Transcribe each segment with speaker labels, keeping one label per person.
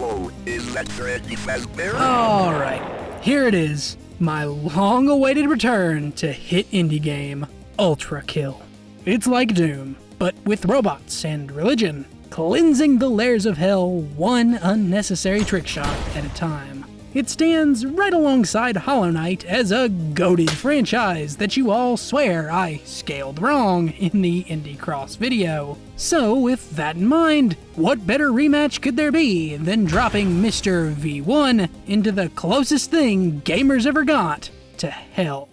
Speaker 1: Whoa, is that Freddy Fazbear?
Speaker 2: Alright, here it is. My long-awaited return to hit indie game, Ultrakill. It's like Doom, but with robots and religion, cleansing the layers of hell one unnecessary trickshot at a time. It stands right alongside Hollow Knight as a goated franchise that you all swear I scaled wrong in the Indie Cross video. So with that in mind, what better rematch could there be than dropping Mr. V1 into the closest thing gamers ever got to hell?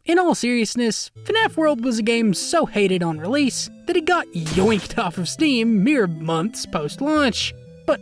Speaker 2: In all seriousness, FNaF World was a game so hated on release that it got yoinked off of Steam mere months post-launch. But,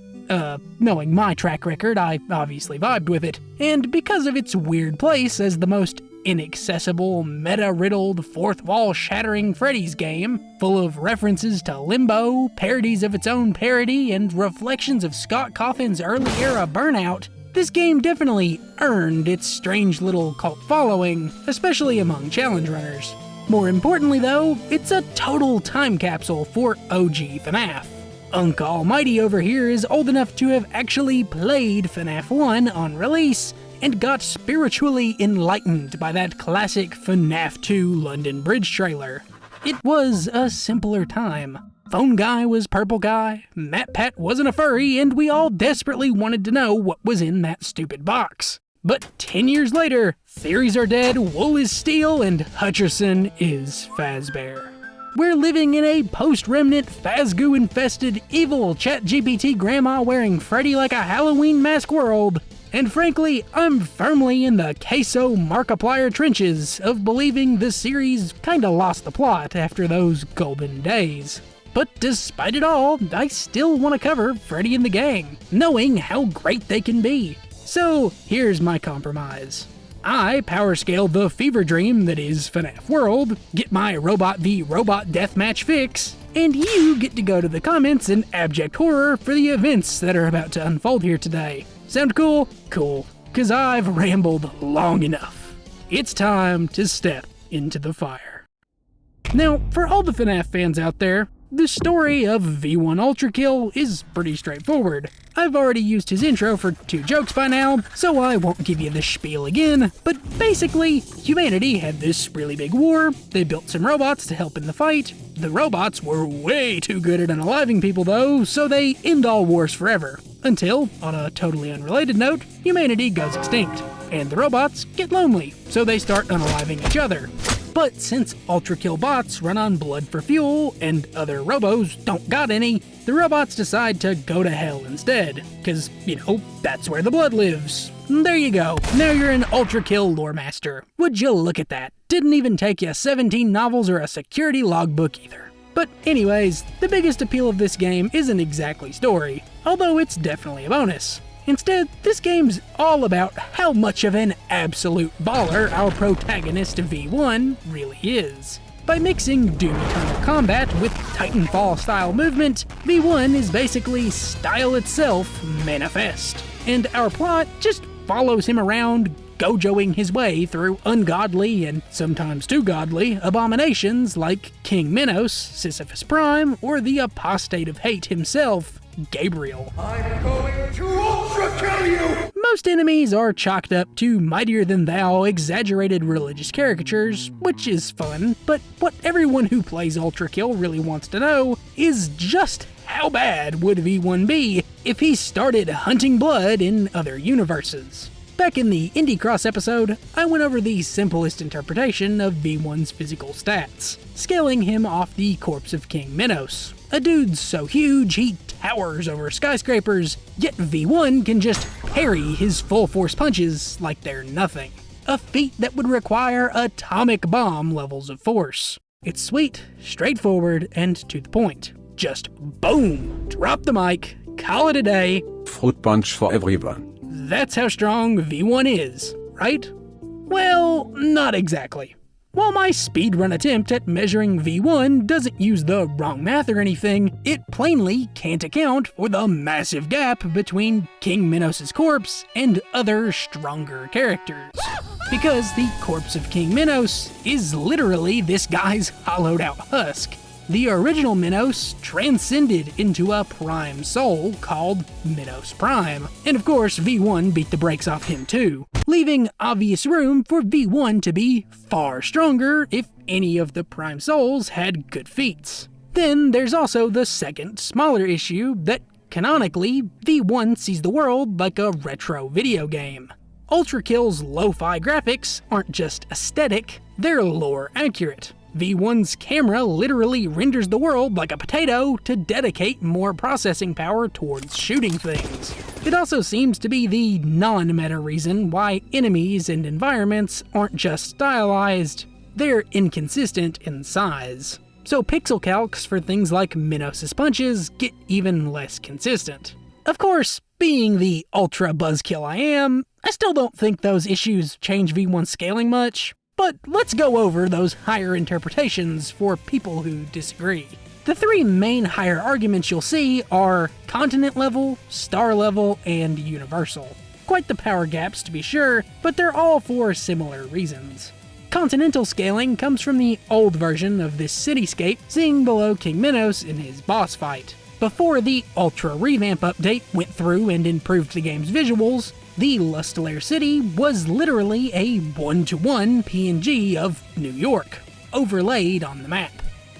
Speaker 2: knowing my track record, I obviously vibed with it. And because of its weird place as the most inaccessible, meta-riddled, fourth-wall-shattering Freddy's game, full of references to Limbo, parodies of its own parody, and reflections of Scott Cawthon's early-era Burnout, this game definitely earned its strange little cult following, especially among challenge runners. More importantly though, it's a total time capsule for OG FNaF. TUCKALMIGHTY over here is old enough to have actually played FNaF 1 on release, and got spiritually enlightened by that classic FNaF 2 London Bridge trailer. It was a simpler time. Phone Guy was Purple Guy, MatPat wasn't a furry, and we all desperately wanted to know what was in that stupid box. But 10 years later, theories are dead, wool is steel, and Hutcherson is Fazbear. We're living in a post-remnant, Fazgoo-infested, evil ChatGPT grandma wearing Freddy like a Halloween mask world. And frankly, I'm firmly in the queso Markiplier trenches of believing the series kinda lost the plot after those golden days. But despite it all, I still want to cover Freddy and the gang, knowing how great they can be. So here's my compromise. I powerscale the fever dream that is FNaF World, get my Robot v Robot deathmatch fix, and you get to go to the comments in abject horror for the events that are about to unfold here today. Sound cool? Cool. 'Cause I've rambled long enough. It's time to step into the fire. Now, for all the FNaF fans out there, the story of V1 Ultrakill is pretty straightforward. I've already used his intro for 2 jokes by now, so I won't give you the spiel again, but basically, humanity had this really big war, they built some robots to help in the fight. The robots were way too good at unaliving people though, so they end all wars forever. Until, on a totally unrelated note, humanity goes extinct, and the robots get lonely, so they start unaliving each other. But since Ultrakill bots run on blood for fuel, and other robos don't got any, the robots decide to go to hell instead. 'Cause, you know, that's where the blood lives. There you go, now you're an Ultrakill lore master. Would you look at that? Didn't even take you 17 novels or a security logbook either. But anyways, the biggest appeal of this game isn't exactly story, although it's definitely a bonus. Instead, this game's all about how much of an absolute baller our protagonist V1 really is. By mixing Doom Eternal combat with Titanfall-style movement, V1 is basically style itself manifest. And our plot just follows him around, gojoing his way through ungodly and sometimes too godly abominations like King Minos, Sisyphus Prime, or the apostate of hate himself, Gabriel.
Speaker 1: I'm going to Ultrakill you!
Speaker 2: Most enemies are chalked up to mightier-than-thou, exaggerated religious caricatures, which is fun, but what everyone who plays Ultrakill really wants to know is just how bad would V1 be if he started hunting blood in other universes. Back in the Indie Cross episode, I went over the simplest interpretation of V1's physical stats, scaling him off the corpse of King Minos. A dude so huge he towers over skyscrapers, yet V1 can just parry his full force punches like they're nothing. A feat that would require atomic bomb levels of force. It's sweet, straightforward, and to the point. Just boom! Drop the mic, call it a day.
Speaker 3: Fruit punch for everyone.
Speaker 2: That's how strong V1 is, right? Well, not exactly. While my speedrun attempt at measuring V1 doesn't use the wrong math or anything, it plainly can't account for the massive gap between King Minos' corpse and other stronger characters. Because the corpse of King Minos is literally this guy's hollowed out husk. the original Minos transcended into a prime soul called Minos Prime, and of course V1 beat the brakes off him too, leaving obvious room for V1 to be far stronger if any of the prime souls had good feats. Then there's also the second, smaller issue that canonically, V1 sees the world like a retro video game. Ultrakill's lo-fi graphics aren't just aesthetic, they're lore accurate. V1's camera literally renders the world like a potato to dedicate more processing power towards shooting things. It also seems to be the non-meta reason why enemies and environments aren't just stylized, they're inconsistent in size. So pixel calcs for things like Minos' punches get even less consistent. Of course, being the ultra buzzkill I am, I still don't think those issues change V1's scaling much, but let's go over those higher interpretations for people who disagree. The three main higher arguments you'll see are continent level, star level, and universal. Quite the power gaps to be sure, but they're all for similar reasons. Continental scaling comes from the old version of this cityscape seen below King Minos in his boss fight. Before the Ultra Revamp update went through and improved the game's visuals, the Lustelair City was literally a 1-to-1 PNG of New York, overlaid on the map.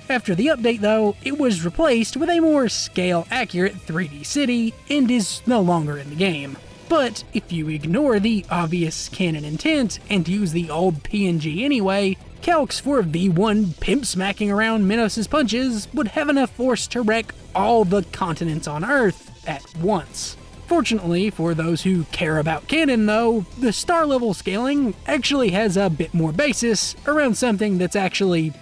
Speaker 2: After the update though, it was replaced with a more scale-accurate 3D city and is no longer in the game. But if you ignore the obvious canon intent and use the old PNG anyway, calcs for V1 pimp smacking around Minos' punches would have enough force to wreck all the continents on Earth at once. Fortunately for those who care about canon though, the star level scaling actually has a bit more basis around something that's actually,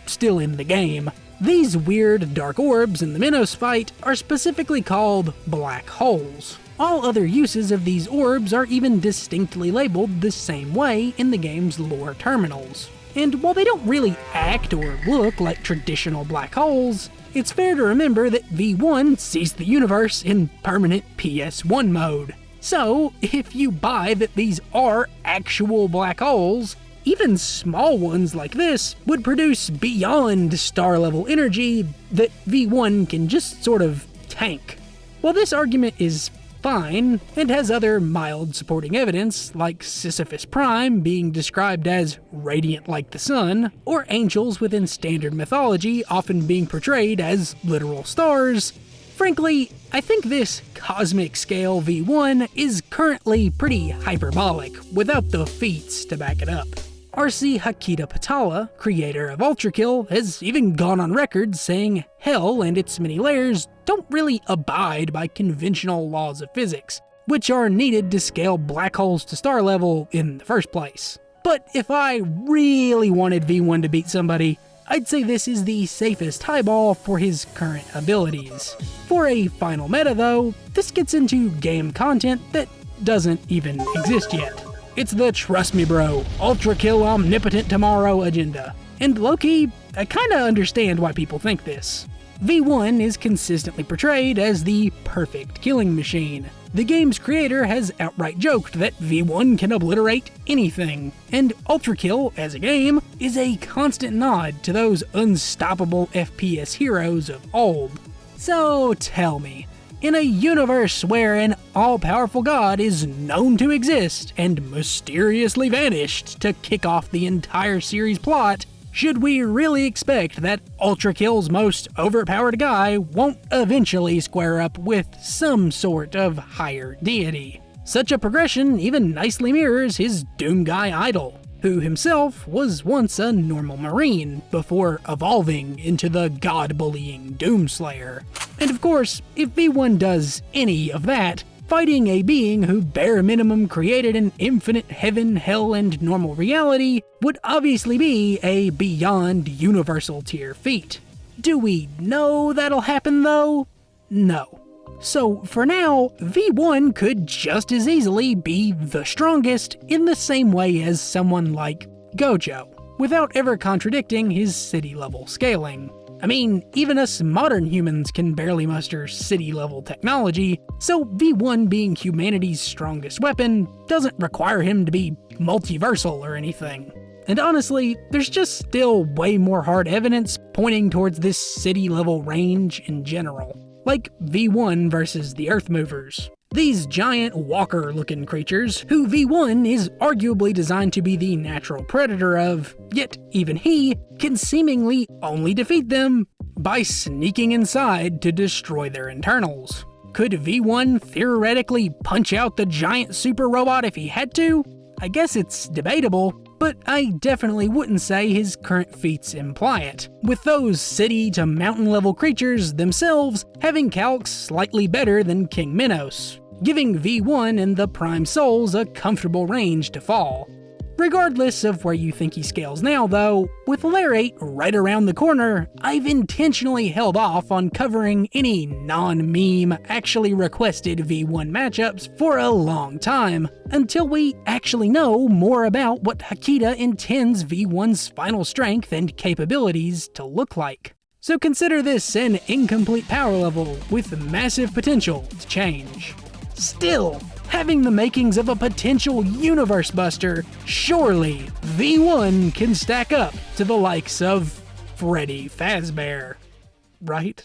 Speaker 2: still in the game. These weird dark orbs in the Minos fight are specifically called black holes. All other uses of these orbs are even distinctly labeled the same way in the game's lore terminals. And while they don't really act or look like traditional black holes, it's fair to remember that V1 sees the universe in permanent PS1 mode. So, if you buy that these are actual black holes, even small ones like this would produce beyond star-level energy that V1 can just sort of tank. While this argument is fine, and has other mild supporting evidence, like Sisyphus Prime being described as radiant like the sun, or angels within standard mythology often being portrayed as literal stars, frankly, I think this cosmic scale V1 is currently pretty hyperbolic, without the feats to back it up. R.C. Hakita Patala, creator of Ultrakill, has even gone on record saying Hell and its many layers don't really abide by conventional laws of physics, which are needed to scale black holes to star level in the first place. But if I really wanted V1 to beat somebody, I'd say this is the safest highball for his current abilities. For a final meta though, this gets into game content that doesn't even exist yet. It's the trust me bro, Ultrakill omnipotent tomorrow agenda. And low-key, I kinda understand why people think this. V1 is consistently portrayed as the perfect killing machine. The game's creator has outright joked that V1 can obliterate anything, and Ultrakill, as a game, is a constant nod to those unstoppable FPS heroes of old. So tell me, in a universe where an all-powerful god is known to exist and mysteriously vanished to kick off the entire series plot, should we really expect that Ultrakill's most overpowered guy won't eventually square up with some sort of higher deity? Such a progression even nicely mirrors his Doom guy idol, who himself was once a normal marine before evolving into the god-bullying Doomslayer. And of course, if V1 does any of that, fighting a being who bare minimum created an infinite heaven, hell, and normal reality would obviously be a beyond universal tier feat. Do we know that'll happen though? No. So for now, V1 could just as easily be the strongest in the same way as someone like Gojo, without ever contradicting his city-level scaling. I mean, even us modern humans can barely muster city-level technology, so V1 being humanity's strongest weapon doesn't require him to be multiversal or anything. And honestly, there's just still way more hard evidence pointing towards this city-level range in general. Like V1 versus the Earth Movers. These giant walker-looking creatures, who V1 is arguably designed to be the natural predator of, yet even he can seemingly only defeat them by sneaking inside to destroy their internals. Could V1 theoretically punch out the giant super robot if he had to? I guess it's debatable, but I definitely wouldn't say his current feats imply it, with those city to mountain level creatures themselves having calcs slightly better than King Minos, giving V1 and the Prime Souls a comfortable range to fall. Regardless of where you think he scales now though, with Layer 8 right around the corner, I've intentionally held off on covering any non-meme actually requested V1 matchups for a long time, until we actually know more about what Hakita intends V1's final strength and capabilities to look like. So consider this an incomplete power level with massive potential to change. Still, having the makings of a potential universe buster, surely V1 can stack up to the likes of Freddy Fazbear, right?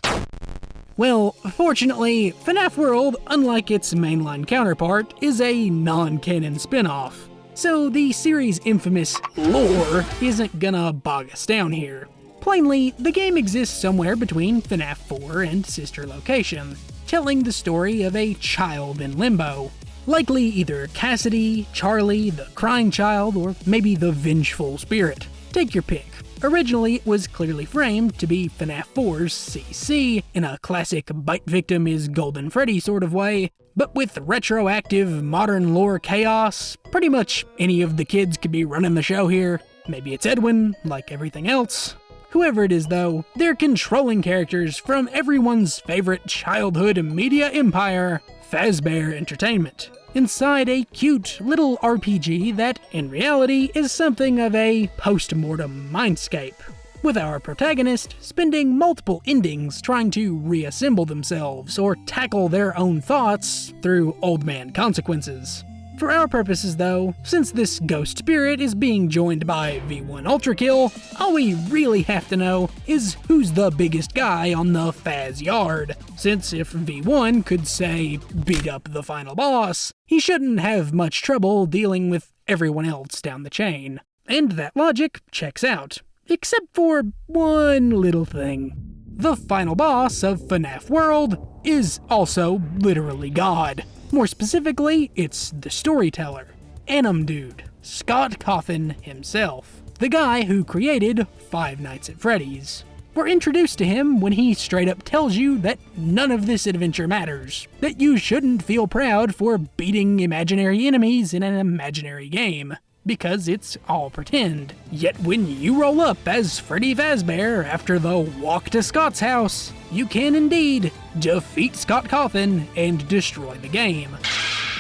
Speaker 2: Well, fortunately, FNaF World, unlike its mainline counterpart, is a non-canon spin-off, so the series' infamous lore isn't gonna bog us down here. Plainly, the game exists somewhere between FNaF 4 and Sister Location, telling the story of a child in limbo. Likely either Cassidy, Charlie, the crying child, or maybe the vengeful spirit. Take your pick. Originally, it was clearly framed to be FNaF 4's CC, in a classic bite victim is Golden Freddy sort of way, but with retroactive modern lore chaos, pretty much any of the kids could be running the show here. Maybe it's Edwin, like everything else. Whoever it is though, they're controlling characters from everyone's favorite childhood media empire, Fazbear Entertainment, inside a cute little RPG that, in reality, is something of a post-mortem mindscape, with our protagonist spending multiple endings trying to reassemble themselves or tackle their own thoughts through old man consequences. For our purposes though, since this ghost spirit is being joined by V1 Ultrakill, all we really have to know is who's the biggest guy on the Faz yard, since if V1 could, say, beat up the final boss, he shouldn't have much trouble dealing with everyone else down the chain. And that logic checks out, except for one little thing. The final boss of FNaF World is also literally God. More specifically, it's the storyteller, Dude, Scott Cawthon himself, the guy who created Five Nights at Freddy's. We're introduced to him when he straight up tells you that none of this adventure matters, that you shouldn't feel proud for beating imaginary enemies in an imaginary game, because it's all pretend. Yet when you roll up as Freddy Fazbear after the walk to Scott's house, you can indeed defeat Scott Cawthon and destroy the game.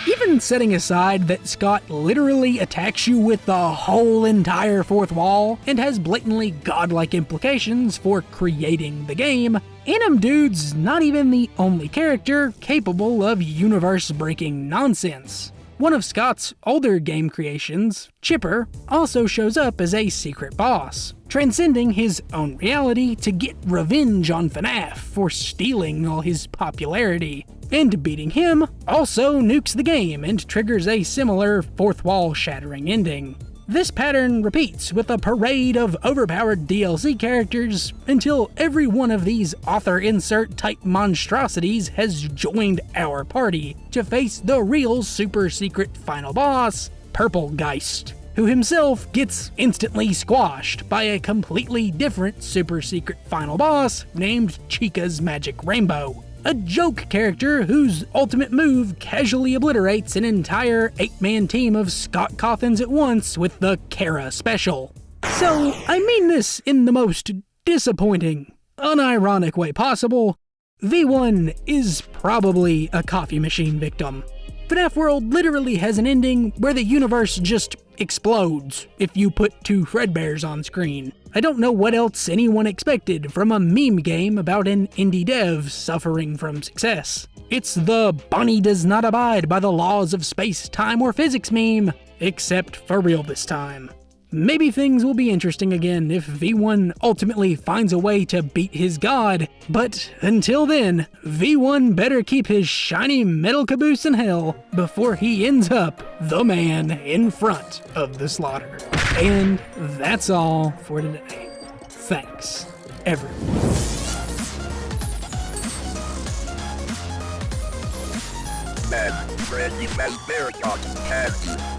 Speaker 2: Even setting aside that Scott literally attacks you with the whole entire fourth wall and has blatantly godlike implications for creating the game, Dude's not even the only character capable of universe-breaking nonsense. One of Scott's older game creations, Chipper, also shows up as a secret boss, transcending his own reality to get revenge on FNaF for stealing all his popularity. And beating him also nukes the game and triggers a similar fourth wall shattering ending. This pattern repeats with a parade of overpowered DLC characters until every one of these author insert type monstrosities has joined our party to face the real super secret final boss, Purplegeist, who himself gets instantly squashed by a completely different super secret final boss named Chica's Magic Rainbow, a joke character whose ultimate move casually obliterates an entire 8-man team of Scott Cawthons at once with the Kara Special. So, I mean this in the most disappointing, unironic way possible, V1 is probably a coffee machine victim. FNaF World literally has an ending where the universe just explodes if you put two Fredbears on screen. I don't know what else anyone expected from a meme game about an indie dev suffering from success. It's the Bonnie does not abide by the laws of space, time, or physics meme, except for real this time. Maybe things will be interesting again if V1 ultimately finds a way to beat his god, but until then, V1 better keep his shiny metal caboose in hell before he ends up the man in front of the slaughter. And that's all for today. Thanks, everyone.
Speaker 1: Man, Freddy Fazbear has